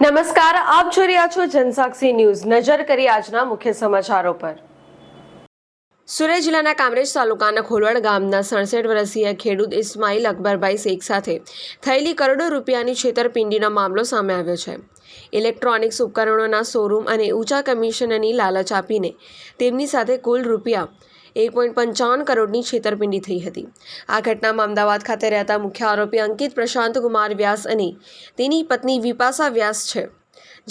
નમસ્કાર, આપ જોઈ રહ્યા છો જનસાક્ષી ન્યૂઝ। નજર કરી આજના મુખ્ય સમાચારો પર। સુરત જિલ્લાના કામરેજ તાલુકાના ખોલવડ ગામના 67 વર્ષીય ખેડૂત ઇસ્માઇલ અકબરભાઈ શેખ સાથે થયેલી કરોડો રૂપિયાની છેતરપિંડીનો મામલો સામે આવ્યો છે। ઇલેક્ટ્રોનિક્સ ઉપકરણોના શોરૂમ અને ઊંચા કમિશનની લાલચ આપીને તેમની સાથે કુલ રૂપિયા 1.55 કરોડની છેતરપિંડી થઈ હતી। આ ઘટનામાં અમદાવાદ ખાતે રહેતા મુખ્ય આરોપી અંકિત પ્રશાંત કુમાર વ્યાસ અને તેની પત્ની વિપાસા વ્યાસ છે,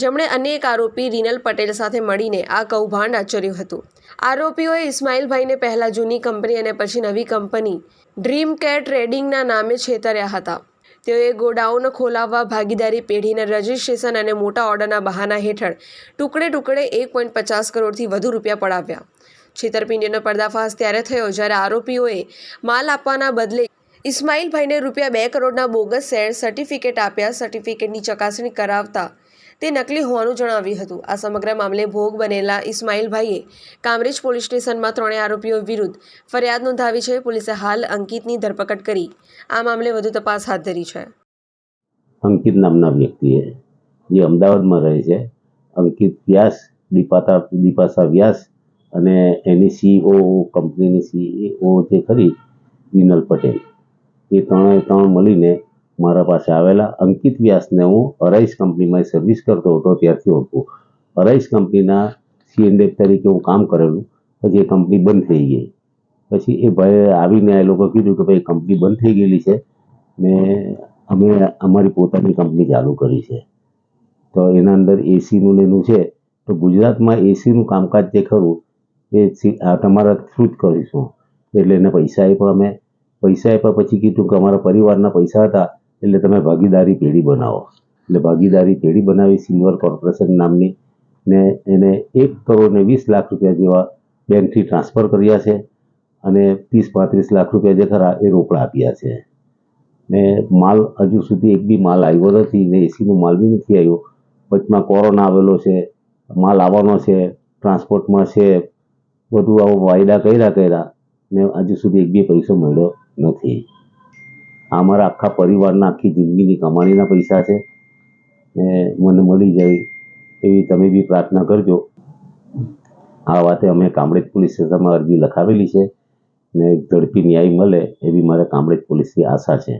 જેમણે અન્ય એક આરોપી રીનલ પટેલ સાથે મળીને આ કૌભાંડ આચર્યું હતું। આરોપીઓએ ઇસ્માઇલભાઈને પહેલા જૂની કંપની અને પછી નવી કંપની ડ્રીમ કેર ટ્રેડિંગના નામે છેતર્યા હતા। તેઓએ ગોડાઉન ખોલાવવા, ભાગીદારી પેઢીના રજિસ્ટ્રેશન અને મોટા ઓર્ડરના બહાના હેઠળ ટુકડે 1.50 કરોડથી વધુ રૂપિયા પડાવ્યા। છેતરપિંડીનો પર્દાફાશ ત્યારે થયો જ્યારે આરોપીઓએ માલ આપવાના બદલે ઇસ્માઇલભાઈને રૂપિયા 2 કરોડના બોગસ શેર સર્ટિફિકેટ આપ્યા। સર્ટિફિકેટની ચકાસણી કરાવતા તે નકલી હોવાનું જણાવ્યું હતું। આ સમગ્ર મામલે ભોગ બનેલા ઇસ્માઇલભાઈએ કામરેજ પોલીસ સ્ટેશનમાં ત્રણેય આરોપીઓ વિરુદ્ધ ફરિયાદ નોંધાવી છે। પોલીસે હાલ અંકિતની ધરપકડ કરી આ મામલે વધુ તપાસ હાથ ધરી છે। અંકિત નામના વ્યક્તિએ જે અમદાવાદમાં રહે છે, અંકિત વ્યાસ, દીપાસા વ્યાસ અને એની સીઈઓ કંપનીની સીઈઓ જે ખરી રીનલ પટેલ, એ ત્રણ મળીને મારા પાસે આવેલા। અંકિત વ્યાસને હું અરાઈસ કંપનીમાં સર્વિસ કરતો હતો ત્યારથી ઓળખું। અરાઈસ કંપનીના C&F તરીકે હું કામ કરેલું, પછી એ કંપની બંધ થઈ ગઈ। પછી એ ભાઈએ આવીને એ લોકો કીધું કે ભાઈ કંપની બંધ થઈ ગયેલી છે ને અમે અમારી પોતાની કંપની ચાલુ કરી છે, તો એના અંદર એસીનું એનું છે, તો ગુજરાતમાં એસીનું કામકાજ જે ખરું એ તમારા થ્રુ જ કરીશું। એટલે એને પૈસા આપ્યા। અમે પૈસા આપ્યા પછી કીધું કે અમારા પરિવારના પૈસા હતા એટલે તમે ભાગીદારી પેઢી બનાવો। એટલે ભાગીદારી પેઢી બનાવી સિલ્વર કોર્પોરેશન નામની, ને એને 1 કરોડ ને 20 લાખ રૂપિયા જેવા બેંકથી ટ્રાન્સફર કર્યા છે અને 30-35 લાખ રૂપિયા જે ખરા એ રોકડા આપ્યા છે। ને માલ હજુ સુધી એક બી માલ આવ્યો નથી ને એસીનો માલ બી નથી આવ્યો। વચમાં કોરોના આવેલો છે, માલ આવવાનો છે, ટ્રાન્સપોર્ટમાં છે, બધું આવું વાયદા કર્યા ને હજુ સુધી એક બી પૈસો મળ્યો નથી। આ અમારા આખા પરિવારના આખી જિંદગીની કમાણીના પૈસા છે ને મને મળી જાય એવી તમે બી પ્રાર્થના કરજો। આ વાતે અમે કામરેજ પોલીસ સ્ટેશનમાં અરજી લખાવેલી છે ને ઝડપી ન્યાય મળે એવી મારે કામરેજ પોલીસથી આશા છે।